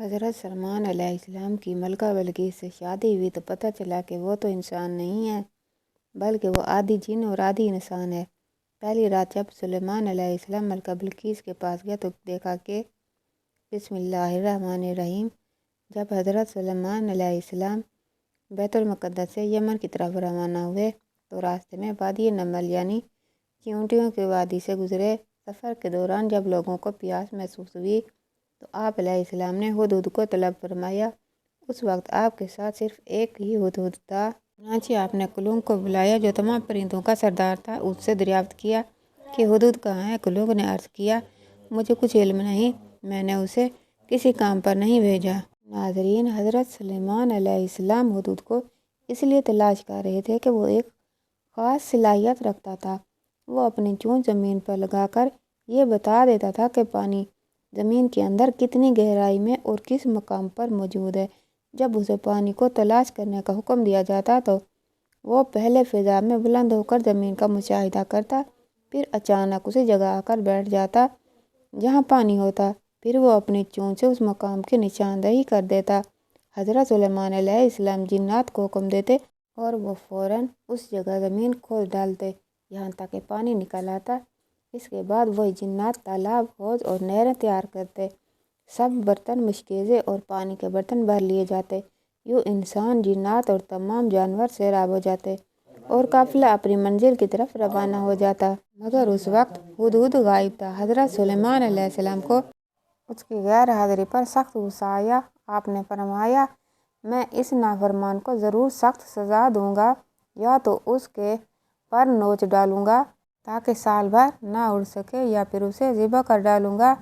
حضرت سلیمان علیہ السلام کی ملکہ بلقیس سے شادی ہوئی تو پتہ چلا کہ وہ تو انسان نہیں ہے بلکہ وہ آدھی جن اور آدھی انسان ہے۔ پہلی رات جب سلیمان علیہ السلام ملکہ بلقیس کے پاس گیا تو دیکھا کہ بسم اللہ الرحمن الرحیم جب حضرت سلیمان علیہ السلام بیت المقدس سے یمن کی طرف روانہ ہوئے تو راستے میں وادی نمل یعنی چیونٹیوں کی وادی سے گزرے۔ سفر کے دوران جب لوگوں کو پیاس محسوس ہوئی تو آپ علیہ السلام نے ہدہد کو طلب فرمایا۔ اس وقت آپ کے ساتھ صرف ایک ہی ہدہد تھا، چنانچہ آپ نے کلونگ کو بلایا جو تمام پرندوں کا سردار تھا۔ اس سے دریافت کیا کہ ہدہد کہاں ہے۔ کلونگ نے عرض کیا مجھے کچھ علم نہیں، میں نے اسے کسی کام پر نہیں بھیجا۔ ناظرین، حضرت سلیمان علیہ السلام ہدہد کو اس لیے تلاش کر رہے تھے کہ وہ ایک خاص صلاحیت رکھتا تھا۔ وہ اپنی چونچ زمین پر لگا کر یہ بتا دیتا تھا کہ پانی زمین کے اندر کتنی گہرائی میں اور کس مقام پر موجود ہے۔ جب اسے پانی کو تلاش کرنے کا حکم دیا جاتا تو وہ پہلے فضا میں بلند ہو کر زمین کا مشاہدہ کرتا، پھر اچانک اسی جگہ آ کر بیٹھ جاتا جہاں پانی ہوتا، پھر وہ اپنی چونچ سے اس مقام کی نشاندہی کر دیتا۔ حضرت سلیمان علیہ السلام جنات کو حکم دیتے اور وہ فوراً اس جگہ زمین کھود ڈالتے یہاں تک کہ پانی نکل آتا۔ اس کے بعد وہی جنات تالاب، حوض اور نہریں تیار کرتے، سب برتن مشکیزیں اور پانی کے برتن بھر لیے جاتے۔ یوں انسان، جنات اور تمام جانور سیراب ہو جاتے اور قافلہ اپنی منزل کی طرف روانہ ہو جاتا۔ مگر اس وقت ہدہد غائب تھا۔ حضرت سلیمان علیہ السلام کو اس کی غیر حاضری پر سخت غصہ آیا۔ آپ نے فرمایا میں اس نافرمان کو ضرور سخت سزا دوں گا، یا تو اس کے پر نوچ ڈالوں گا تاکہ سال بھر نہ اڑ سکے، یا پھر اسے ذبح کر ڈالوں گا،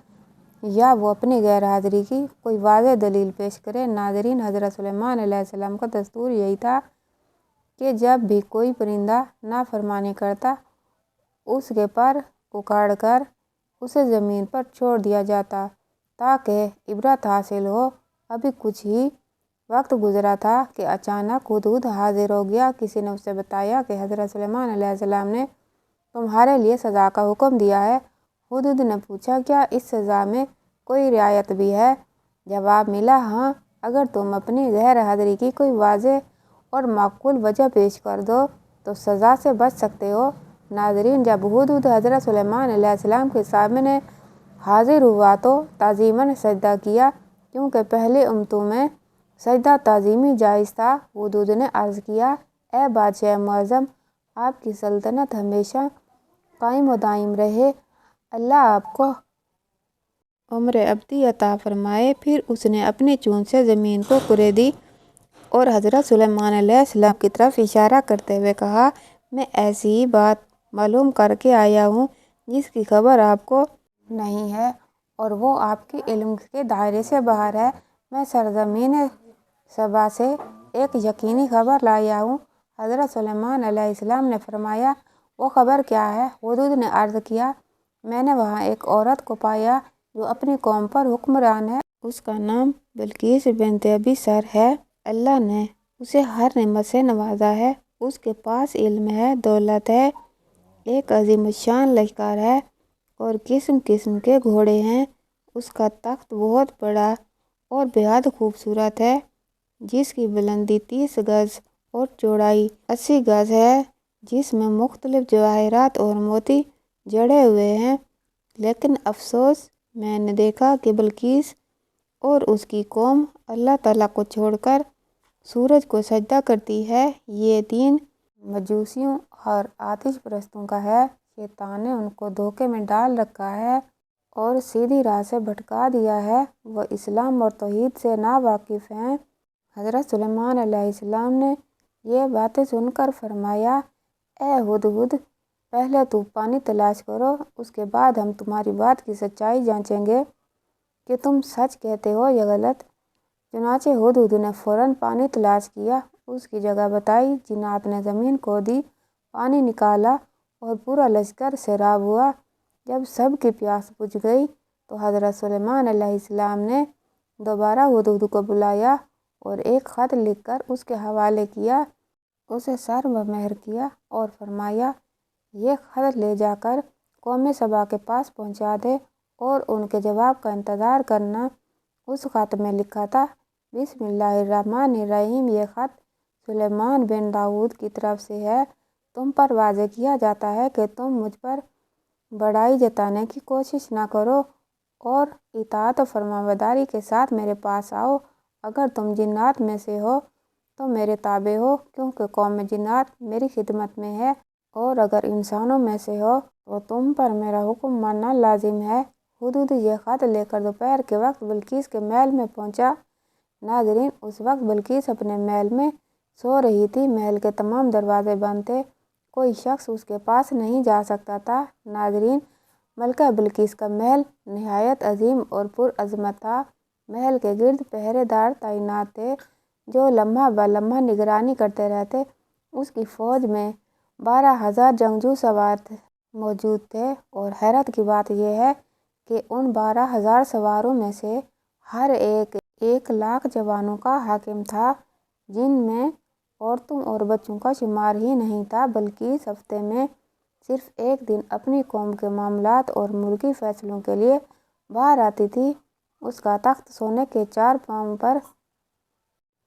یا وہ اپنی غیر حاضری کی کوئی واضح دلیل پیش کرے۔ ناظرین، حضرت سلیمان علیہ السلام کا دستور یہی تھا کہ جب بھی کوئی پرندہ نافرمانی کرتا اس کے پر اکھاڑ کر اسے زمین پر چھوڑ دیا جاتا تاکہ عبرت حاصل ہو۔ ابھی کچھ ہی وقت گزرا تھا کہ اچانک ہدہد حاضر ہو گیا۔ کسی نے اسے بتایا کہ حضرت سلیمان علیہ السلام نے تمہارے لیے سزا کا حکم دیا ہے۔ ہدہد نے پوچھا کیا اس سزا میں کوئی رعایت بھی ہے؟ جواب ملا ہاں، اگر تم اپنی غیر حاضری کی کوئی واضح اور معقول وجہ پیش کر دو تو سزا سے بچ سکتے ہو۔ ناظرین، جب ہدہد حضرت سلیمان علیہ السلام کے سامنے حاضر ہوا تو تعظیماً سجدہ کیا، کیونکہ پہلی امتوں میں سجدہ تعظیمی جائز تھا۔ ہدہد نے عرض کیا اے بادشاہ معظم، آپ کی سلطنت ہمیشہ قائم و دائم رہے، اللہ آپ کو عمر ابدی عطا فرمائے۔ پھر اس نے اپنی چونچ سے زمین کو کریدی اور حضرت سلیمان علیہ السلام کی طرف اشارہ کرتے ہوئے کہا میں ایسی ہی بات معلوم کر کے آیا ہوں جس کی خبر آپ کو نہیں ہے اور وہ آپ کے علم کے دائرے سے باہر ہے۔ میں سرزمین سبا سے ایک یقینی خبر لایا ہوں۔ حضرت سلیمان علیہ السلام نے فرمایا وہ خبر کیا ہے؟ ہدہد نے عرض کیا میں نے وہاں ایک عورت کو پایا جو اپنی قوم پر حکمران ہے۔ اس کا نام بلقیس بنت ابی سر ہے۔ اللہ نے اسے ہر نعمت سے نوازا ہے۔ اس کے پاس علم ہے، دولت ہے، ایک عظیم الشان لشکر ہے اور قسم قسم کے گھوڑے ہیں۔ اس کا تخت بہت بڑا اور بےحد خوبصورت ہے جس کی بلندی 30 گز اور چوڑائی 80 گز ہے، جس میں مختلف جواہرات اور موتی جڑے ہوئے ہیں۔ لیکن افسوس، میں نے دیکھا کہ بلقیس اور اس کی قوم اللہ تعالیٰ کو چھوڑ کر سورج کو سجدہ کرتی ہے۔ یہ دین مجوسیوں اور آتش پرستوں کا ہے۔ شیطان نے ان کو دھوکے میں ڈال رکھا ہے اور سیدھی راہ سے بھٹکا دیا ہے۔ وہ اسلام اور توحید سے ناواقف ہیں۔ حضرت سلیمان علیہ السلام نے یہ باتیں سن کر فرمایا اے ہدہد، پہلے تو پانی تلاش کرو، اس کے بعد ہم تمہاری بات کی سچائی جانچیں گے کہ تم سچ کہتے ہو یا غلط۔ چنانچہ ہدہد نے فوراً پانی تلاش کیا، اس کی جگہ بتائی، جنات نے زمین کھودی، پانی نکالا اور پورا لشکر سیراب ہوا۔ جب سب کی پیاس بجھ گئی تو حضرت سلیمان علیہ السلام نے دوبارہ ہدہد کو بلایا اور ایک خط لکھ کر اس کے حوالے کیا، اسے سر بمہر کیا اور فرمایا یہ خط لے جا کر قوم سبا کے پاس پہنچا دے اور ان کے جواب کا انتظار کرنا۔ اس خط میں لکھا تھا، بسم اللہ الرحمن الرحیم، یہ خط سلیمان بن داؤد کی طرف سے ہے۔ تم پر واضح کیا جاتا ہے کہ تم مجھ پر بڑائی جتانے کی کوشش نہ کرو اور اطاعت و فرمانبرداری کے ساتھ میرے پاس آؤ۔ اگر تم جنات میں سے ہو تو میرے تابع ہو، کیونکہ قوم جنات میری خدمت میں ہے، اور اگر انسانوں میں سے ہو تو تم پر میرا حکم ماننا لازم ہے۔ ہدہد یہ خط لے کر دوپہر کے وقت بلقیس کے محل میں پہنچا۔ ناظرین، اس وقت بلقیس اپنے محل میں سو رہی تھی۔ محل کے تمام دروازے بند تھے، کوئی شخص اس کے پاس نہیں جا سکتا تھا۔ ناظرین، ملکہ بلقیس کا محل نہایت عظیم اور پرعظمت تھا۔ محل کے گرد پہرے دار تعینات تھے جو لمحہ بہ لمحہ نگرانی کرتے رہتے۔ اس کی فوج میں 12,000 جنگجو سوار موجود تھے، اور حیرت کی بات یہ ہے کہ ان 12,000 سواروں میں سے ہر ایک 1,00,000 جوانوں کا حاکم تھا، جن میں عورتوں اور بچوں کا شمار ہی نہیں تھا۔ بلقیس ہفتے میں صرف ایک دن اپنی قوم کے معاملات اور ملکی فیصلوں کے لیے باہر آتی تھی۔ اس کا تخت سونے کے 4 پاؤں پر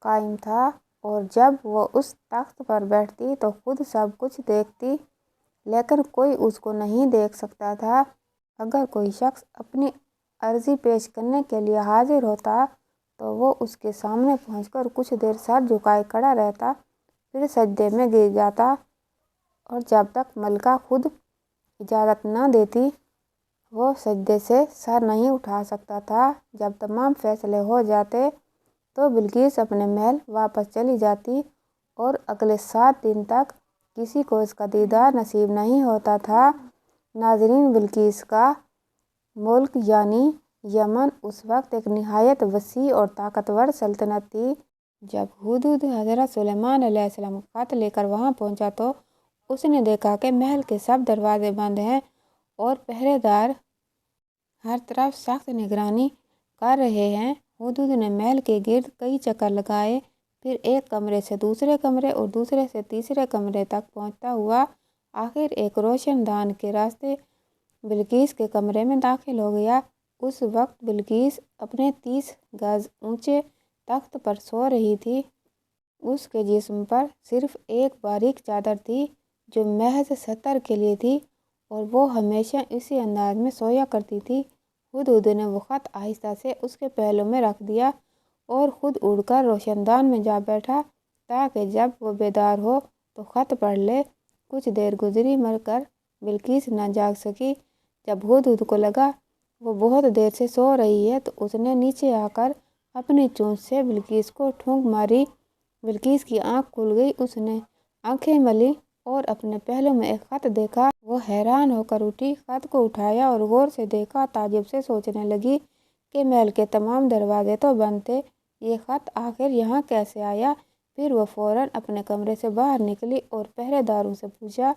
قائم تھا، اور جب وہ اس تخت پر بیٹھتی تو خود سب کچھ دیکھتی، لیکن کوئی اس کو نہیں دیکھ سکتا تھا۔ اگر کوئی شخص اپنی عرضی پیش کرنے کے لیے حاضر ہوتا تو وہ اس کے سامنے پہنچ کر کچھ دیر سر جھکائے کھڑا رہتا، پھر سجدے میں گر جاتا، اور جب تک ملکہ خود اجازت نہ دیتی وہ سجدے سے سر نہیں اٹھا سکتا تھا۔ جب تمام فیصلے ہو جاتے تو بلقیس اپنے محل واپس چلی جاتی، اور اگلے 7 دن تک کسی کو اس کا دیدار نصیب نہیں ہوتا تھا۔ ناظرین، بلقیس کا ملک یعنی یمن اس وقت ایک نہایت وسیع اور طاقتور سلطنت تھی۔ جب ہدہد حضرت سلیمان علیہ السلام کا خط لے کر وہاں پہنچا تو اس نے دیکھا کہ محل کے سب دروازے بند ہیں اور پہرے دار ہر طرف سخت نگرانی کر رہے ہیں۔ ہدہد نے محل کے گرد کئی چکر لگائے، پھر ایک کمرے سے دوسرے کمرے اور دوسرے سے تیسرے کمرے تک پہنچتا ہوا آخر ایک روشن دان کے راستے بلقیس کے کمرے میں داخل ہو گیا۔ اس وقت بلقیس اپنے 30 گز اونچے تخت پر سو رہی تھی۔ اس کے جسم پر صرف ایک باریک چادر تھی جو محض ستر کے لیے تھی، اور وہ ہمیشہ اسی انداز میں سویا کرتی تھی۔ ہدہد نے وہ خط آہستہ سے اس کے پہلو میں رکھ دیا اور خود اڑ کر روشن دان میں جا بیٹھا تاکہ جب وہ بیدار ہو تو خط پڑھ لے۔ کچھ دیر گزری مگر بلقیس نہ جاگ سکی۔ جب ہدہد کو لگا وہ بہت دیر سے سو رہی ہے تو اس نے نیچے آ کر اپنی چونچ سے بلقیس کو ٹھونک ماری۔ بلقیس کی آنکھ کھل گئی، اس نے آنکھیں ملیں اور اپنے پہلو میں ایک خط دیکھا۔ وہ حیران ہو کر اٹھی، خط کو اٹھایا اور غور سے دیکھا۔ تعجب سے سوچنے لگی کہ محل کے تمام دروازے تو بند تھے، یہ خط آخر یہاں کیسے آیا؟ پھر وہ فوراً اپنے کمرے سے باہر نکلی اور پہرے داروں سے پوچھا،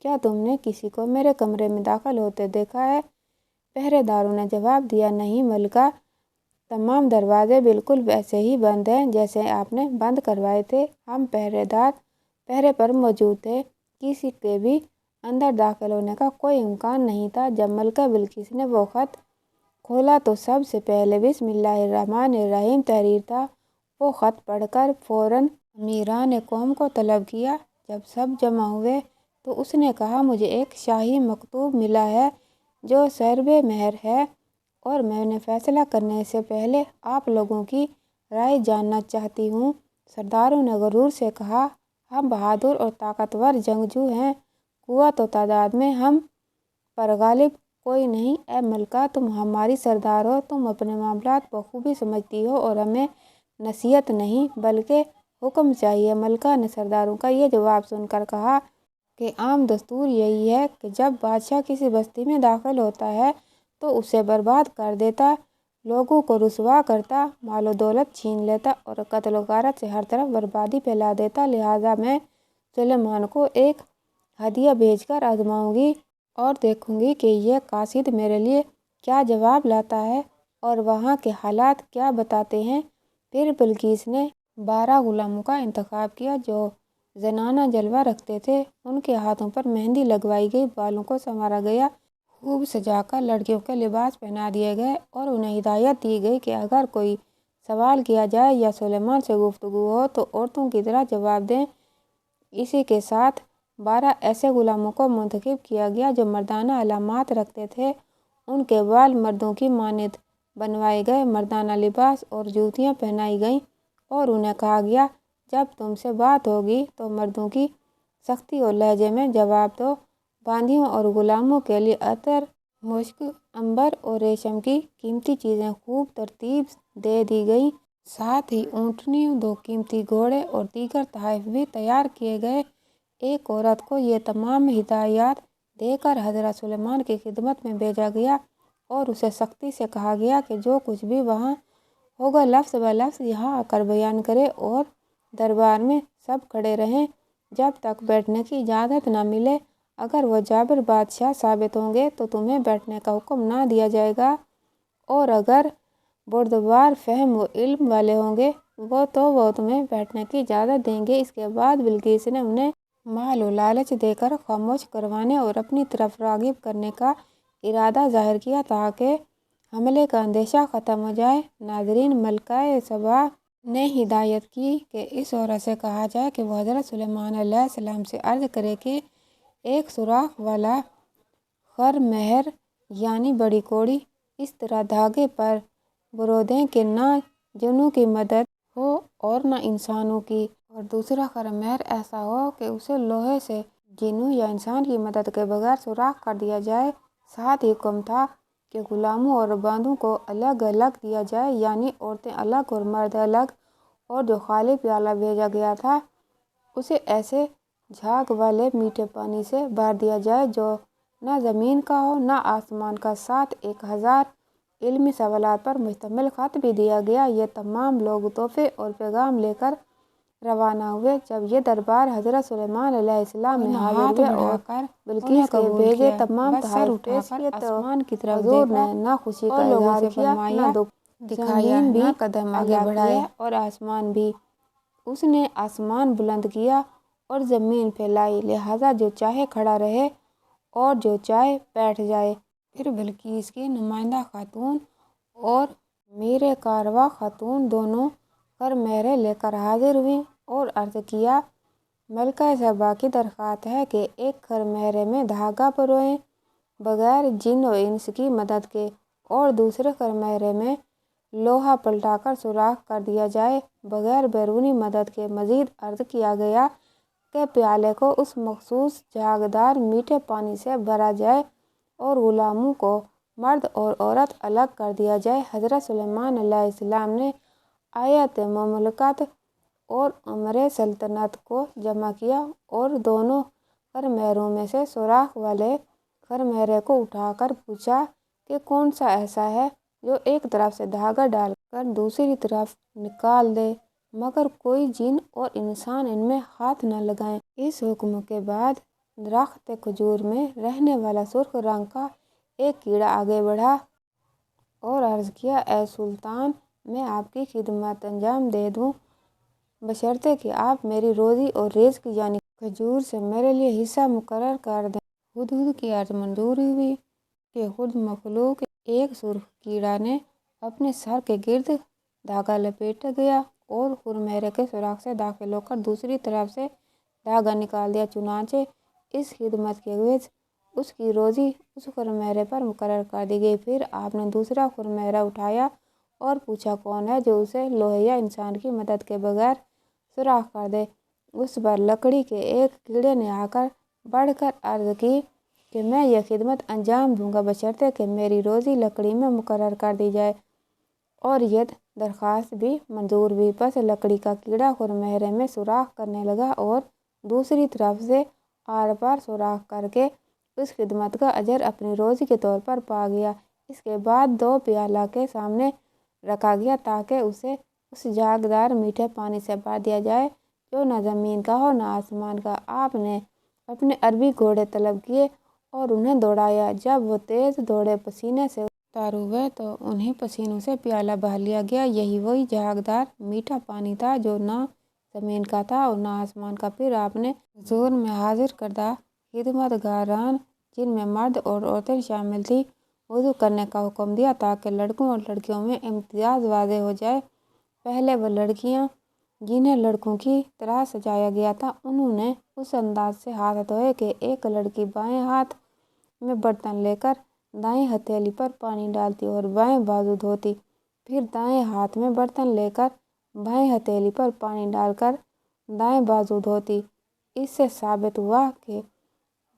کیا تم نے کسی کو میرے کمرے میں داخل ہوتے دیکھا ہے؟ پہرے داروں نے جواب دیا، نہیں ملکہ، تمام دروازے بالکل ویسے ہی بند ہیں جیسے آپ نے بند کروائے تھے۔ ہم پہرے دار پہرے پر موجود تھے، کسی کے بھی اندر داخل ہونے کا کوئی امکان نہیں تھا۔ جب ملکہ بلقیس نے وہ خط کھولا تو سب سے پہلے بسم اللہ الرحمن الرحیم تحریر تھا۔ وہ خط پڑھ کر فوراً امیران قوم کو طلب کیا۔ جب سب جمع ہوئے تو اس نے کہا، مجھے ایک شاہی مکتوب ملا ہے جو صرب مہر ہے، اور میں نے فیصلہ کرنے سے پہلے آپ لوگوں کی رائے جاننا چاہتی ہوں۔ سرداروں نے غرور سے کہا، ہم بہادر اور طاقتور جنگجو ہیں، قوت و تعداد میں ہم پر غالب کوئی نہیں۔ اے ملکہ، تم ہماری سردار ہو، تم اپنے معاملات بخوبی سمجھتی ہو اور ہمیں نصیحت نہیں بلکہ حکم چاہیے۔ ملکہ نے سرداروں کا یہ جواب سن کر کہا کہ عام دستور یہی ہے کہ جب بادشاہ کسی بستی میں داخل ہوتا ہے تو اسے برباد کر دیتا، لوگوں کو رسوا کرتا، مال و دولت چھین لیتا اور قتل و غارت سے ہر طرف بربادی پھیلا دیتا۔ لہٰذا میں سلیمان کو ایک ہدیہ بھیج کر آزماؤں گی اور دیکھوں گی کہ یہ قاصد میرے لیے کیا جواب لاتا ہے اور وہاں کے حالات کیا بتاتے ہیں۔ پھر بلقیس نے 12 غلاموں کا انتخاب کیا جو زنانہ جلوہ رکھتے تھے، ان کے ہاتھوں پر مہندی لگوائی گئی، بالوں کو سنوارا گیا، خوب سجا کر لڑکیوں کے لباس پہنا دیے گئے اور انہیں ہدایت دی گئی کہ اگر کوئی سوال کیا جائے یا سلیمان سے گفتگو ہو تو عورتوں کی طرح جواب دیں۔ اسی کے ساتھ 12 ایسے غلاموں کو منتخب کیا گیا جو مردانہ علامات رکھتے تھے۔ ان کے بال مردوں کی مانند بنوائے گئے، مردانہ لباس اور جوتیاں پہنائی گئیں اور انہیں کہا گیا جب تم سے بات ہوگی تو مردوں کی سختی اور لہجے میں جواب دو۔ باندیوں اور غلاموں کے لیے عطر، مشک، عنبر اور ریشم کی قیمتی چیزیں خوب ترتیب دے دی گئیں۔ ساتھ ہی اونٹنیوں، 2 قیمتی گھوڑے اور دیگر تحائف بھی تیار کیے گئے۔ ایک عورت کو یہ تمام ہدایات دے کر حضرت سلیمان کی خدمت میں بھیجا گیا اور اسے سختی سے کہا گیا کہ جو کچھ بھی وہاں ہوگا لفظ بہ لفظ یہاں آ کر بیان کرے اور دربار میں سب کھڑے رہیں جب تک بیٹھنے کی اجازت نہ ملے۔ اگر وہ جابر بادشاہ ثابت ہوں گے تو تمہیں بیٹھنے کا حکم نہ دیا جائے گا، اور اگر بردبار فہم و علم والے ہوں گے تو وہ تمہیں بیٹھنے کی اجازت دیں گے۔ اس کے بعد بلقیس نے انہیں مال و لالچ دے کر خاموش کروانے اور اپنی طرف راغب کرنے کا ارادہ ظاہر کیا تاکہ حملے کا اندیشہ ختم ہو جائے۔ ناظرین، ملکہ سبا نے ہدایت کی کہ اس عورت سے کہا جائے کہ وہ حضرت سلیمان علیہ السلام سے عرض کرے کہ ایک سوراخ والا خرمہر یعنی بڑی کوڑی اس طرح دھاگے پر پرو دیں کہ نہ جنوں کی مدد ہو اور نہ انسانوں کی، اور دوسرا خرمہر ایسا ہو کہ اسے لوہے سے جنوں یا انسان کی مدد کے بغیر سوراخ کر دیا جائے۔ ساتھ ہی حکم تھا کہ غلاموں اور باندوں کو الگ الگ دیا جائے، یعنی عورتیں الگ اور مرد الگ، اور جو خالی پیالہ بھیجا گیا تھا اسے ایسے جھاگ والے میٹھے پانی سے بھر دیا جائے جو نہ زمین کا ہو نہ آسمان کا۔ ساتھ 1000 علمی سوالات پر مشتمل خط بھی دیا گیا۔ یہ تمام لوگ تحفے اور پیغام لے کر روانہ ہوئے۔ جب یہ دربار حضرت سلیمان علیہ السلام میں حاضر ہوئے اور بلقیس کے بھیجے تمام تحائف پیش کیے تو حضور نے نہ خوشی کا اظہار کیا نہ دکھ دکھایا، نہ قدم آگے بڑھائے اور آسمان بھی۔ اس نے آسمان بلند کیا اور زمین پھیلائی، لہٰذا جو چاہے کھڑا رہے اور جو چاہے بیٹھ جائے۔ پھر بلقیس کی نمائندہ خاتون اور میر کارواں خاتون دونوں خرمہریں لے کر حاضر ہوئیں اور عرض کیا ملکہ سبا کی درخواست ہے کہ ایک خرمہرے میں دھاگا پروئیں بغیر جن و انس کی مدد کے، اور دوسرے خرمہرے میں لوہا پلٹا کر سوراخ کر دیا جائے بغیر بیرونی مدد کے۔ مزید عرض کیا گیا کہ پیالے کو اس مخصوص جھاگدار میٹھے پانی سے بھرا جائے اور غلاموں کو مرد اور عورت الگ کر دیا جائے۔ حضرت سلیمان علیہ السلام نے آیت مملکت اور امر سلطنت کو جمع کیا اور دونوں خرمہروں میں سے سوراخ والے خرمہرے کو اٹھا کر پوچھا کہ کون سا ایسا ہے جو ایک طرف سے دھاگا ڈال کر دوسری طرف نکال دے مگر کوئی جن اور انسان ان میں ہاتھ نہ لگائیں۔ اس حکم کے بعد درخت کھجور میں رہنے والا سرخ رنگ کا ایک کیڑا آگے بڑھا اور عرض کیا اے سلطان، میں آپ کی خدمت انجام دے دوں بشرطے کہ آپ میری روزی اور رزق یعنی کھجور سے میرے لیے حصہ مقرر کر دیں۔ ہدہد کی عرض منظور ہوئی کہ خود مخلوق ایک سرخ کیڑا نے اپنے سر کے گرد دھاگا لپیٹ گیا اور خرمہرے کے سوراخ سے داخل ہو کر دوسری طرف سے دھاگا نکال دیا۔ چنانچہ اس خدمت کے عوض اس کی روزی اس خرمہرے پر مقرر کر دی گئی۔ پھر آپ نے دوسرا خرمہرہ اٹھایا اور پوچھا کون ہے جو اسے لوہے یا انسان کی مدد کے بغیر سوراخ کر دے۔ اس پر لکڑی کے ایک کیڑے نے آ کر بڑھ کر عرض کی کہ میں یہ خدمت انجام دوں گا بشرطے کہ میری روزی لکڑی میں مقرر کر دی جائے، اور یہ درخواست بھی منظور ہوئی۔ پس لکڑی کا کیڑا خرمہرے میں سوراخ کرنے لگا اور دوسری طرف سے آر پار سوراخ کر کے اس خدمت کا اجر اپنی روزی کے طور پر پا گیا۔ اس کے بعد 2 پیالہ کے سامنے رکھا گیا تاکہ اسے اس جھاگدار میٹھے پانی سے بھر دیا جائے جو نہ زمین کا ہو نہ آسمان کا۔ آپ نے اپنے عربی گھوڑے طلب کیے اور انہیں دوڑایا۔ جب وہ تیز دوڑے پسینے سے تر ہوئے تو انہیں پسینوں سے پیالہ بھر لیا گیا۔ یہی وہی جھاگدار میٹھا پانی تھا جو نہ زمین کا تھا اور نہ آسمان کا۔ پھر آپ نے حضور میں حاضر کردہ خدمت گاران جن میں مرد اور عورتیں شامل تھیں، وضو کرنے کا حکم دیا تاکہ لڑکوں اور لڑکیوں میں امتیاز واضح ہو جائے۔ پہلے وہ لڑکیاں جنہیں لڑکوں کی طرح سجایا گیا تھا، انہوں نے اس انداز سے ہاتھ دھوئے کہ ایک لڑکی بائیں ہاتھ میں برتن لے کر دائیں ہتھیلی پر پانی ڈالتی اور بائیں بازو دھوتی، پھر دائیں ہاتھ میں برتن لے کر بائیں ہتھیلی پر پانی ڈال کر دائیں بازو دھوتی۔ اس سے ثابت ہوا کہ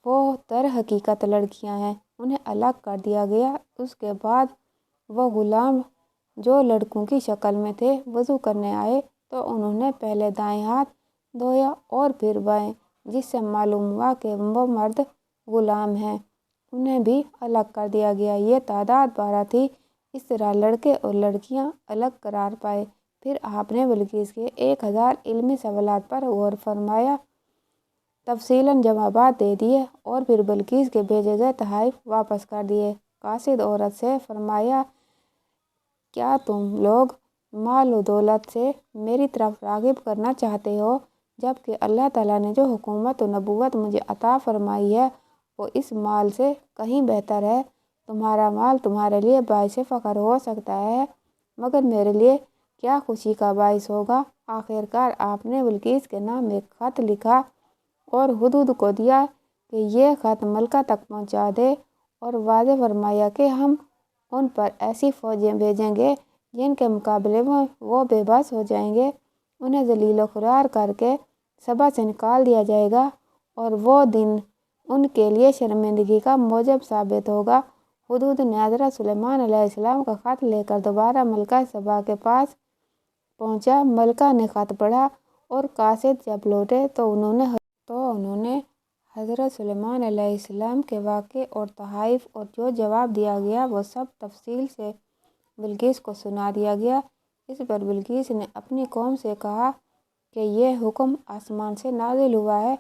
وہ در حقیقت لڑکیاں ہیں، انہیں الگ کر دیا گیا۔ اس کے بعد وہ غلام جو لڑکوں کی شکل میں تھے وضو کرنے آئے تو انہوں نے پہلے دائیں ہاتھ دھویا اور پھر بائیں، جس سے معلوم ہوا کہ وہ مرد غلام ہیں، انہیں بھی الگ کر دیا گیا۔ یہ تعداد 12 تھی۔ اس طرح لڑکے اور لڑکیاں الگ قرار پائے۔ پھر آپ نے بلقیس کے 1000 علمی سوالات پر غور فرمایا، تفصیلاً جوابات دے دیے اور پھر بلقیس کے بھیجے گئے تحائف واپس کر دیے۔ قاصد عورت سے فرمایا، کیا تم لوگ مال و دولت سے میری طرف راغب کرنا چاہتے ہو، جبکہ اللہ تعالیٰ نے جو حکومت و نبوت مجھے عطا فرمائی ہے وہ اس مال سے کہیں بہتر ہے۔ تمہارا مال تمہارے لیے باعث فخر ہو سکتا ہے، مگر میرے لیے کیا خوشی کا باعث ہوگا۔ آخرکار آپ نے بلقیس کے نام ایک خط لکھا اور ہدہد کو دیا کہ یہ خط ملکہ تک پہنچا دے، اور واضح فرمایا کہ ہم ان پر ایسی فوجیں بھیجیں گے جن کے مقابلے میں وہ بے بس ہو جائیں گے، انہیں ذلیل و خوار کر کے سبا سے نکال دیا جائے گا، اور وہ دن ان کے لیے شرمندگی کا موجب ثابت ہوگا۔ ہدہد نے حضرت سلیمان علیہ السلام کا خط لے کر دوبارہ ملکہ سبا کے پاس پہنچا۔ ملکہ نے خط پڑھا اور قاصد جب لوٹے تو انہوں نے حضرت سلیمان علیہ السلام کے واقعے اور تحائف اور جو جواب دیا گیا وہ سب تفصیل سے بلقیس کو سنا دیا گیا۔ اس پر بلقیس نے اپنی قوم سے کہا کہ یہ حکم آسمان سے نازل ہوا ہے،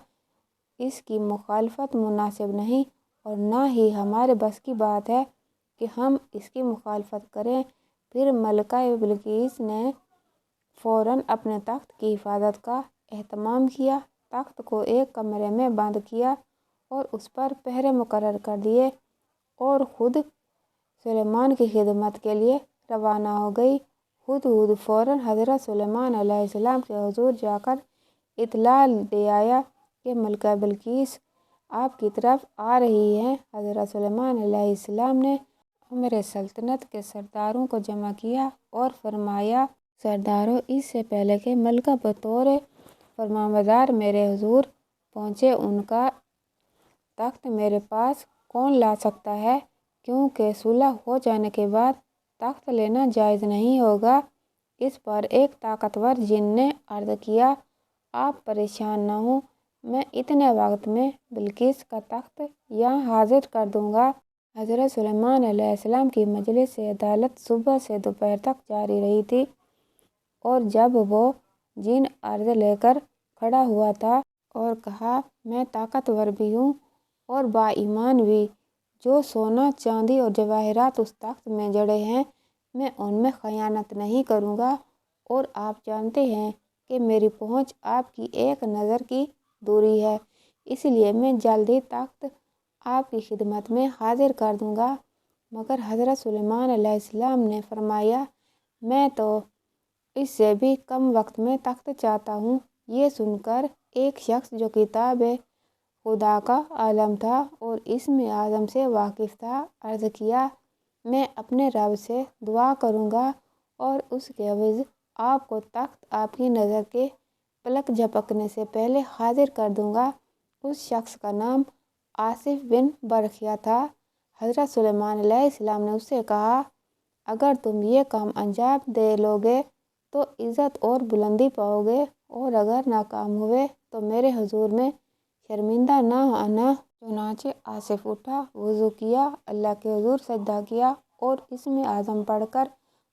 اس کی مخالفت مناسب نہیں اور نہ ہی ہمارے بس کی بات ہے کہ ہم اس کی مخالفت کریں۔ پھر ملکہ بلقیس نے فوراً اپنے تخت کی حفاظت کا اہتمام کیا، تخت کو ایک کمرے میں بند کیا اور اس پر پہرے مقرر کر دیے، اور خود سلیمان کی خدمت کے لیے روانہ ہو گئی۔ ہدہد فوراً حضرت سلیمان علیہ السلام کے حضور جا کر اطلاع دے آیا کہ ملکہ بلقیس آپ کی طرف آ رہی ہیں۔ حضرت سلیمان علیہ السلام نے امر سلطنت کے سرداروں کو جمع کیا اور فرمایا، سردارو، اس سے پہلے کہ ملکہ بطور فرمانبردار میرے حضور پہنچے ان کا تخت میرے پاس کون لا سکتا ہے، کیونکہ صلح ہو جانے کے بعد تخت لینا جائز نہیں ہوگا۔ اس پر ایک طاقتور جن نے عرض کیا، آپ پریشان نہ ہوں، میں اتنے وقت میں بلقیس کا تخت یہاں حاضر کر دوں گا۔ حضرت سلیمان علیہ السلام کی مجلس عدالت صبح سے دوپہر تک جاری رہی تھی، اور جب وہ جن عرض لے کر کھڑا ہوا تھا اور کہا، میں طاقتور بھی ہوں اور با ایمان بھی، جو سونا چاندی اور جواہرات اس تخت میں جڑے ہیں میں ان میں خیانت نہیں کروں گا، اور آپ جانتے ہیں کہ میری پہنچ آپ کی ایک نظر کی دوری ہے، اس لیے میں جلد ہی تخت آپ کی خدمت میں حاضر کر دوں گا۔ مگر حضرت سلیمان علیہ السلام نے فرمایا، میں تو اس سے بھی کم وقت میں تخت چاہتا ہوں۔ یہ سن کر ایک شخص جو کتاب خدا کا عالم تھا اور اسم اعظم سے واقف تھا، عرض کیا، میں اپنے رب سے دعا کروں گا اور اس کے عوض آپ کو تخت آپ کی نظر کے پلک جھپکنے سے پہلے حاضر کر دوں گا۔ اس شخص کا نام آصف بن برخیہ تھا۔ حضرت سلیمان علیہ السلام نے اس سے کہا، اگر تم یہ کام انجام دے لوگے تو عزت اور بلندی پاؤ گے، اور اگر ناکام ہوئے تو میرے حضور میں شرمندہ نہ آنا۔ چنانچہ آصف اٹھا، وضو کیا، اللہ کے حضور سجدہ کیا اور اسم اعظم پڑھ کر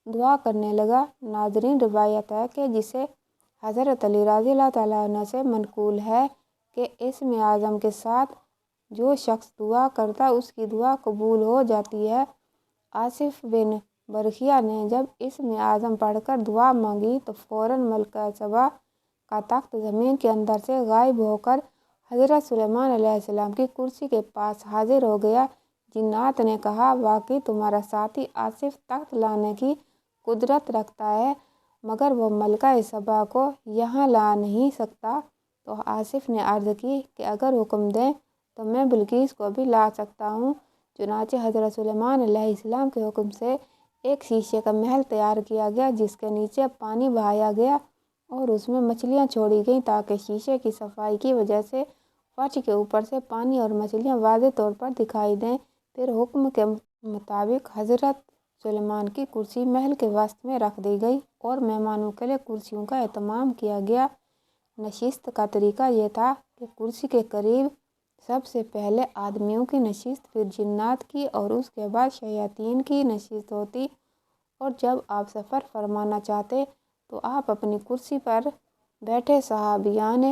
دعا کرنے لگا۔ ناظرین، روایت ہے کہ جسے حضرت علی رضی اللہ تعالیٰ عنہ سے منقول ہے کہ اسم اعظم کے ساتھ جو شخص دعا کرتا اس کی دعا قبول ہو جاتی ہے۔ آصف بن برخیہ نے جب اسم اعظم پڑھ کر دعا مانگی تو فوراً ملکہ سبا کا تخت زمین کے اندر سے غائب ہو کر حضرت سلیمان علیہ السلام کی کرسی کے پاس حاضر ہو گیا۔ جنات نے کہا، واقعی تمہارا ساتھی آصف تخت لانے کی قدرت رکھتا ہے، مگر وہ ملکہ سبا کو یہاں لا نہیں سکتا۔ تو آصف نے عرض کی کہ اگر حکم دیں تو میں بلقیس کو بھی لا سکتا ہوں۔ چنانچہ حضرت سلیمان علیہ السلام کے حکم سے ایک شیشے کا محل تیار کیا گیا، جس کے نیچے پانی بہایا گیا اور اس میں مچھلیاں چھوڑی گئیں تاکہ شیشے کی صفائی کی وجہ سے فرش کے اوپر سے پانی اور مچھلیاں واضح طور پر دکھائی دیں۔ پھر حکم کے مطابق حضرت سلیمان کی کرسی محل کے وسط میں رکھ دی گئی اور مہمانوں کے لیے کرسیوں کا اہتمام کیا گیا۔ نشست کا طریقہ یہ تھا کہ کرسی کے قریب سب سے پہلے آدمیوں کی نشست، پھر جنات کی اور اس کے بعد شیاطین کی نشست ہوتی، اور جب آپ سفر فرمانا چاہتے تو آپ اپنی کرسی پر بیٹھے صحابیان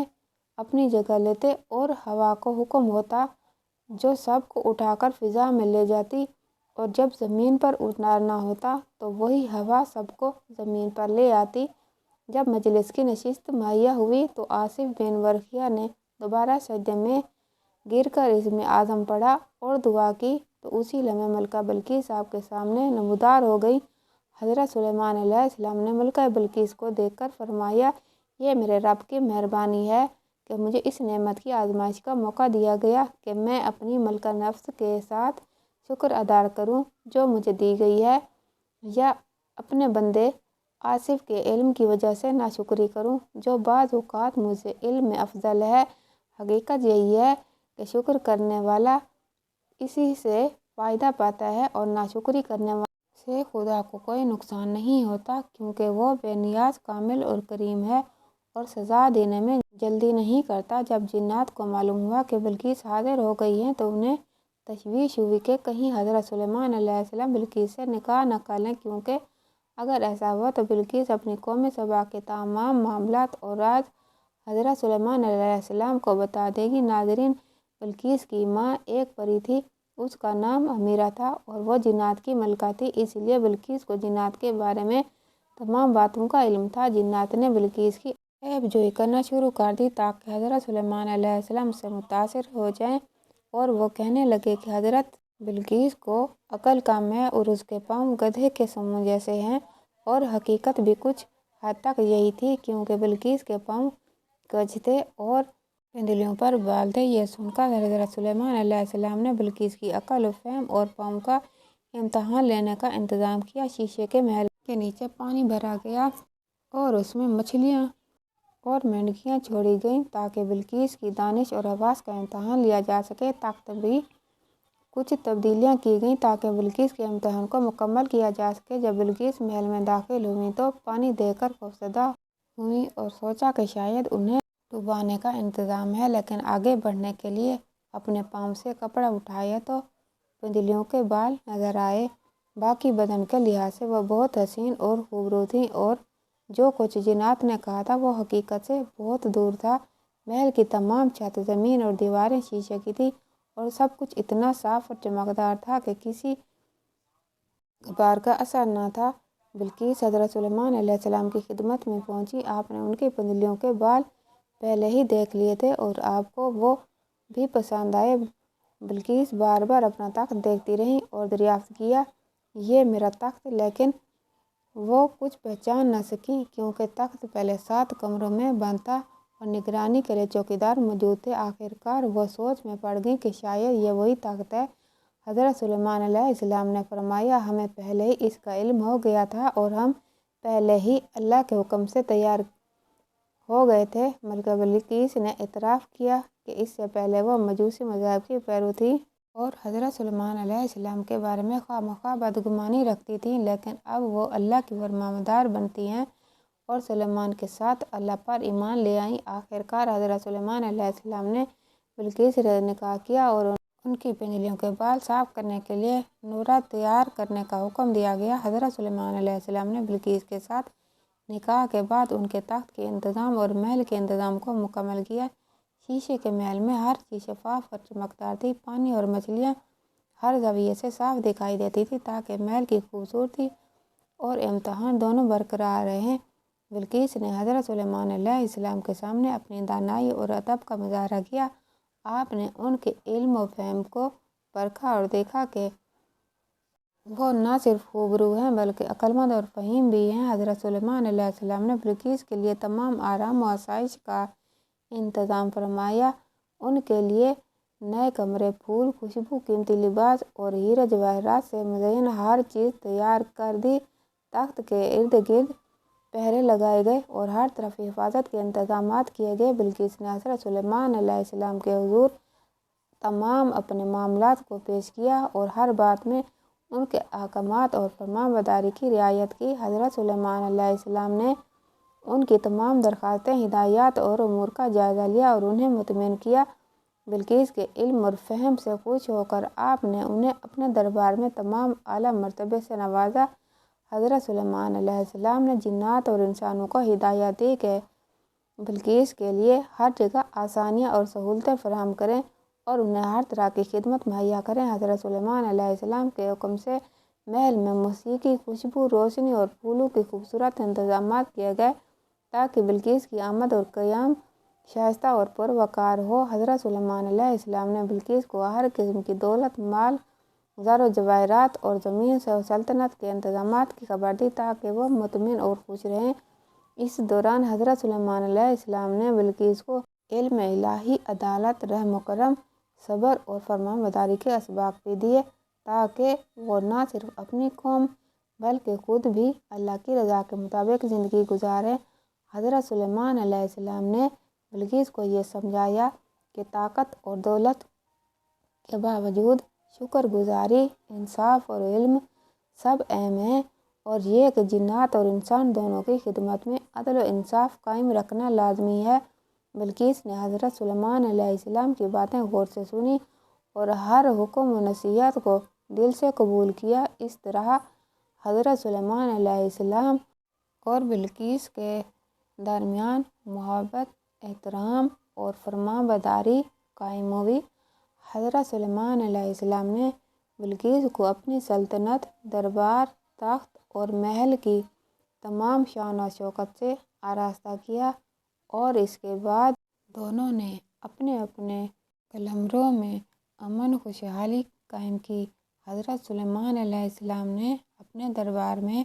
اپنی جگہ لیتے اور ہوا کو حکم ہوتا جو سب کو اٹھا کر فضا میں لے جاتی، اور جب زمین پر اتارنا ہوتا تو وہی ہوا سب کو زمین پر لے آتی۔ جب مجلس کی نشست مہیا ہوئی تو آصف بن ورقیہ نے دوبارہ سجدے میں گر کر اسم اعظم پڑھا اور دعا کی تو اسی لمحے ملکہ بلقیس آپ کے سامنے نمودار ہو گئی۔ حضرت سلیمان علیہ السلام نے ملکہ بلقیس کو دیکھ کر فرمایا، یہ میرے رب کی مہربانی ہے کہ مجھے اس نعمت کی آزمائش کا موقع دیا گیا کہ میں اپنی ملکہ نفس کے ساتھ شکر ادا کروں جو مجھے دی گئی ہے، یا اپنے بندے آصف کے علم کی وجہ سے ناشکری کروں جو بعض اوقات مجھ سے علم میں افضل ہے۔ حقیقت یہی ہے کہ شکر کرنے والا اسی سے فائدہ پاتا ہے اور ناشکری کرنے والے سے خدا کو کوئی نقصان نہیں ہوتا، کیونکہ وہ بے نیاز، کامل اور کریم ہے اور سزا دینے میں جلدی نہیں کرتا۔ جب جنات کو معلوم ہوا کہ بلقیس حاضر ہو گئی ہیں تو انہیں تشویش ہوئی کہ کہیں حضرت سلیمان علیہ السلام بلقیس سے نکاح نہ کر لیں، کیونکہ اگر ایسا ہوا تو بلقیس اپنی قوم سبا کے تمام معاملات اور راز حضرت سلیمان علیہ السلام کو بتا دے گی۔ ناظرین، بلقیس کی ماں ایک پری تھی، اس کا نام امیرہ تھا اور وہ جنات کی ملکہ تھی، اس لیے بلقیس کو جنات کے بارے میں تمام باتوں کا علم تھا۔ جنات نے بلقیس کی عیب جوئی کرنا شروع کر دی تاکہ حضرت سلیمان علیہ السلام اس سے متاثر ہو جائیں، اور وہ کہنے لگے کہ حضرت بلقیس کو عقل کم ہے اور اس کے پاؤں گدھے کے سموں جیسے ہیں، اور حقیقت بھی کچھ حد تک یہی تھی، کیونکہ بلقیس کے پاؤں گج تھے اور پنڈلیوں پر بال تھے۔ یہ سن کر حضرت سلیمان علیہ السلام نے بلقیس کی عقل و فہم اور پاؤں کا امتحان لینے کا انتظام کیا۔ شیشے کے محل کے نیچے پانی بھرا گیا اور اس میں مچھلیاں اور مینڈکیاں چھوڑی گئیں تاکہ بلقیس کی دانش اور حواس کا امتحان لیا جا سکے۔ تخت بھی کچھ تبدیلیاں کی گئیں تاکہ بلقیس کے امتحان کو مکمل کیا جا سکے۔ جب بلقیس محل میں داخل ہوئیں تو پانی دیکھ کر خوفزدہ ہوئیں اور سوچا کہ شاید انہیں ڈبانے کا انتظام ہے، لیکن آگے بڑھنے کے لیے اپنے پاؤں سے کپڑا اٹھایا تو پنڈلیوں کے بال نظر آئے۔ باقی بدن کے لحاظ سے وہ بہت حسین اور خوبصورت تھیں، اور جو کچھ جنات نے کہا تھا وہ حقیقت سے بہت دور تھا۔ محل کی تمام چھت، زمین اور دیواریں شیشے کی تھیں اور سب کچھ اتنا صاف اور چمکدار تھا کہ کسی غبار کا اثر نہ تھا۔ بلقیس حضرت سلیمان علیہ السلام کی خدمت میں پہنچی۔ آپ نے ان کی پنڈلیوں کے بال پہلے ہی دیکھ لیے تھے اور آپ کو وہ بھی پسند آئے۔ بلقیس بار بار اپنا تخت دیکھتی رہیں اور دریافت کیا، یہ میرا تخت؟ لیکن وہ کچھ پہچان نہ سکیں، کیونکہ تخت پہلے 7 کمروں میں بند تھا اور نگرانی کے لیے چوکیدار موجود تھے۔ آخر کار وہ سوچ میں پڑ گئیں کہ شاید یہ وہی تخت ہے۔ حضرت سلیمان علیہ السلام نے فرمایا، ہمیں پہلے ہی اس کا علم ہو گیا تھا اور ہم پہلے ہی اللہ کے حکم سے تیار ہو گئے تھے۔ ملکہ بلقیس نے اعتراف کیا کہ اس سے پہلے وہ مجوسی مذاہب کی پیرو تھی اور حضرت سلیمان علیہ السلام کے بارے میں خواہ مخواہ بدگمانی رکھتی تھیں، لیکن اب وہ اللہ کی فرمانبردار بنتی ہیں اور سلیمان کے ساتھ اللہ پر ایمان لے آئیں۔ آخر کار حضرت سلیمان علیہ السلام نے بلقیس سے نکاح کیا اور ان کی پنڈلیوں کے بال صاف کرنے کے لیے نورہ تیار کرنے کا حکم دیا گیا۔ حضرت سلیمان علیہ السلام نے بلقیس کے ساتھ نکاح کے بعد ان کے تخت کے انتظام اور محل کے انتظام کو مکمل کیا۔ شیشے کے محل میں ہر چیز شفاف اور چمکدار تھی، پانی اور مچھلیاں ہر زاویے سے صاف دکھائی دیتی تھی تاکہ محل کی خوبصورتی اور امتحان دونوں برقرار رہیں۔ بلقیس نے حضرت سلیمان علیہ السلام کے سامنے اپنی دانائی اور ادب کا مظاہرہ کیا آپ نے ان کے علم و فہم کو پرکھا اور دیکھا کہ وہ نہ صرف خوبرو ہیں بلکہ عقلمند اور فہیم بھی ہیں۔ حضرت سلیمان علیہ السلام نے بلقیس کے لیے تمام آرام و آسائش کا انتظام فرمایا۔ ان کے لیے نئے کمرے، پھول، خوشبو، قیمتی لباس اور ہیرے جواہرات سے مزین ہر چیز تیار کر دی۔ تخت کے ارد گرد پہرے لگائے گئے اور ہر طرف حفاظت کے انتظامات کیے گئے۔ بلقیس نے حضرت سلیمان علیہ السلام کے حضور تمام اپنے معاملات کو پیش کیا اور ہر بات میں ان کے احکامات اور فرمان برداری کی رعایت کی۔ حضرت سلیمان علیہ السلام نے ان کی تمام درخواستیں، ہدایات اور امور کا جائزہ لیا اور انہیں مطمئن کیا۔ بلقیس کے علم اور فہم سے خوش ہو کر آپ نے انہیں اپنے دربار میں تمام اعلیٰ مرتبے سے نوازا۔ حضرت سلیمان علیہ السلام نے جنات اور انسانوں کو ہدایت دی کہ بلقیس کے لیے ہر جگہ آسانیاں اور سہولتیں فراہم کریں اور انہیں ہر طرح کی خدمت مہیا کریں۔ حضرت سلیمان علیہ السلام کے حکم سے محل میں موسیقی، خوشبو، روشنی اور پھولوں کے خوبصورت انتظامات کیے گئے تاکہ بلقیس کی آمد اور قیام شائستہ اور پروقار ہو۔ حضرت سلیمان علیہ السلام نے بلقیس کو ہر قسم کی دولت، مال، زر و جواہرات اور زمین و سلطنت کے انتظامات کی خبر دی تاکہ وہ مطمئن اور خوش رہیں۔ اس دوران حضرت سلیمان علیہ السلام نے بلقیس کو علم الہی، عدالت، رحم و کرم، صبر اور فرمان برداری کے اسباق بھی دیے تاکہ وہ نہ صرف اپنی قوم بلکہ خود بھی اللہ کی رضا کے مطابق زندگی گزاریں۔ حضرت سلیمان علیہ السلام نے بلقیس کو یہ سمجھایا کہ طاقت اور دولت کے باوجود شکر گزاری، انصاف اور علم سب اہم ہیں اور یہ کہ جنات اور انسان دونوں کی خدمت میں عدل و انصاف قائم رکھنا لازمی ہے۔ بلقیس نے حضرت سلیمان علیہ السلام کی باتیں غور سے سنی اور ہر حکم و نصیحت کو دل سے قبول کیا۔ اس طرح حضرت سلیمان علیہ السلام اور بلقیس کے درمیان محبت، احترام اور فرمان برداری قائم ہوئی۔ حضرت سلیمان علیہ السلام نے بلقیس کو اپنی سلطنت، دربار، تخت اور محل کی تمام شان و شوکت سے آراستہ کیا اور اس کے بعد دونوں نے اپنے اپنے قلمروں میں امن خوشحالی قائم کی۔ حضرت سلیمان علیہ السلام نے اپنے دربار میں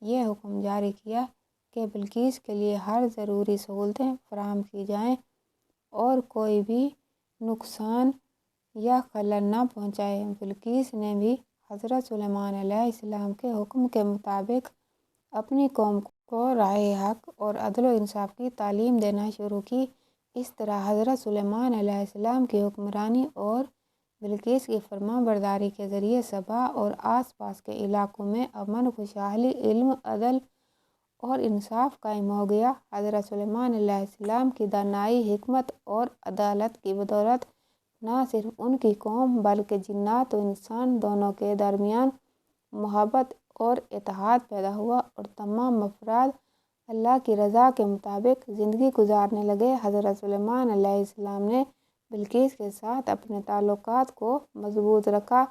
یہ حکم جاری کیا کہ بلقیس کے لیے ہر ضروری سہولتیں فراہم کی جائیں اور کوئی بھی نقصان یا خلل نہ پہنچائے۔ بلقیس نے بھی حضرت سلیمان علیہ السلام کے حکم کے مطابق اپنی قوم کو رائے حق اور عدل و انصاف کی تعلیم دینا شروع کی۔ اس طرح حضرت سلیمان علیہ السلام کی حکمرانی اور بلقیس کی فرمان برداری کے ذریعے سبا اور آس پاس کے علاقوں میں امن، خوشحالی، علم، عدل اور انصاف قائم ہو گیا۔ حضرت سلیمان علیہ السلام کی دانائی، حکمت اور عدالت کی بدولت نہ صرف ان کی قوم بلکہ جنات و انسان دونوں کے درمیان محبت اور اتحاد پیدا ہوا اور تمام افراد اللہ کی رضا کے مطابق زندگی گزارنے لگے۔ حضرت سلیمان علیہ السلام نے بلقیس کے ساتھ اپنے تعلقات کو مضبوط رکھا،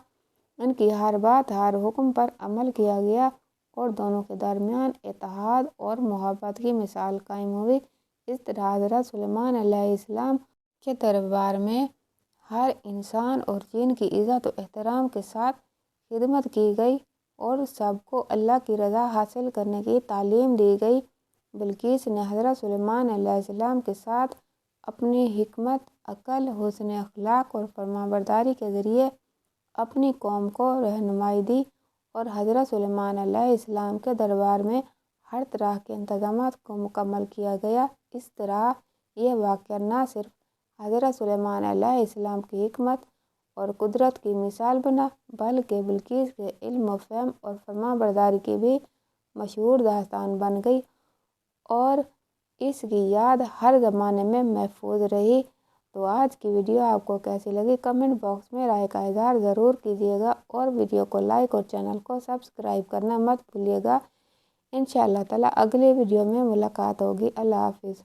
ان کی ہر بات، ہر حکم پر عمل کیا گیا اور دونوں کے درمیان اتحاد اور محبت کی مثال قائم ہوئی۔ اس طرح حضرت سلیمان علیہ السلام کے دربار میں ہر انسان اور جن کی عزت و احترام کے ساتھ خدمت کی گئی اور سب کو اللہ کی رضا حاصل کرنے کی تعلیم دی گئی۔ بلقیس نے حضرت سلیمان علیہ السلام کے ساتھ اپنی حکمت، عقل، حسن اخلاق اور فرمان برداری کے ذریعے اپنی قوم کو رہنمائی دی اور حضرت سلیمان علیہ السلام کے دربار میں ہر طرح کے انتظامات کو مکمل کیا گیا۔ اس طرح یہ واقعہ نہ صرف حضرت سلیمان علیہ السلام کی حکمت اور قدرت کی مثال بنا بلکہ بلقیس کے علم و فہم اور فرمان برداری کی بھی مشہور داستان بن گئی اور اس کی یاد ہر زمانے میں محفوظ رہی۔ تو آج کی ویڈیو آپ کو کیسی لگی کمنٹ باکس میں رائے کا اظہار ضرور کیجیے گا اور ویڈیو کو لائک اور چینل کو سبسکرائب کرنا مت بھولیے گا۔ انشاءاللہ تعالی اگلی ویڈیو میں ملاقات ہوگی۔ اللہ حافظ۔